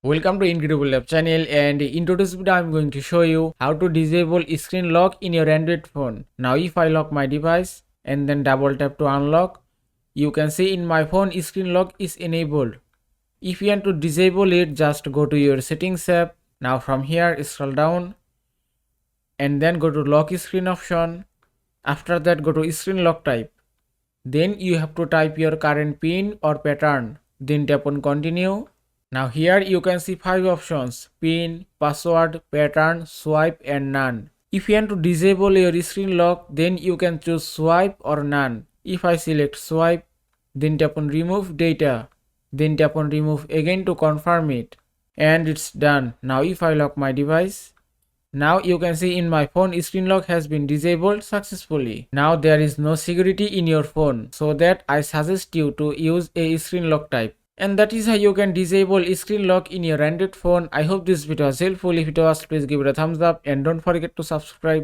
Welcome to Incredible Lab channel, and in today's video I'm going to show you how to disable screen lock in your Android phone. Now if I lock my device and then double tap to unlock, you can see in my phone screen lock is enabled. If you want to disable it, just go to your settings app. Now from here scroll down and then go to lock screen option. After that go to screen lock type. Then you have to type your current pin or pattern. Then tap on continue. Now here you can see 5 options: PIN, password, pattern, swipe and none. If you want to disable your screen lock, then you can choose swipe or none. If I select swipe, then tap on remove data. Then tap on remove again to confirm it. And it's done. Now if I lock my device, now you can see in my phone screen lock has been disabled successfully. Now there is no security in your phone, so that I suggest you to use a screen lock type. And that is how you can disable screen lock in your Android phone. I hope this video was helpful. If it was, please give it a thumbs up and don't forget to subscribe.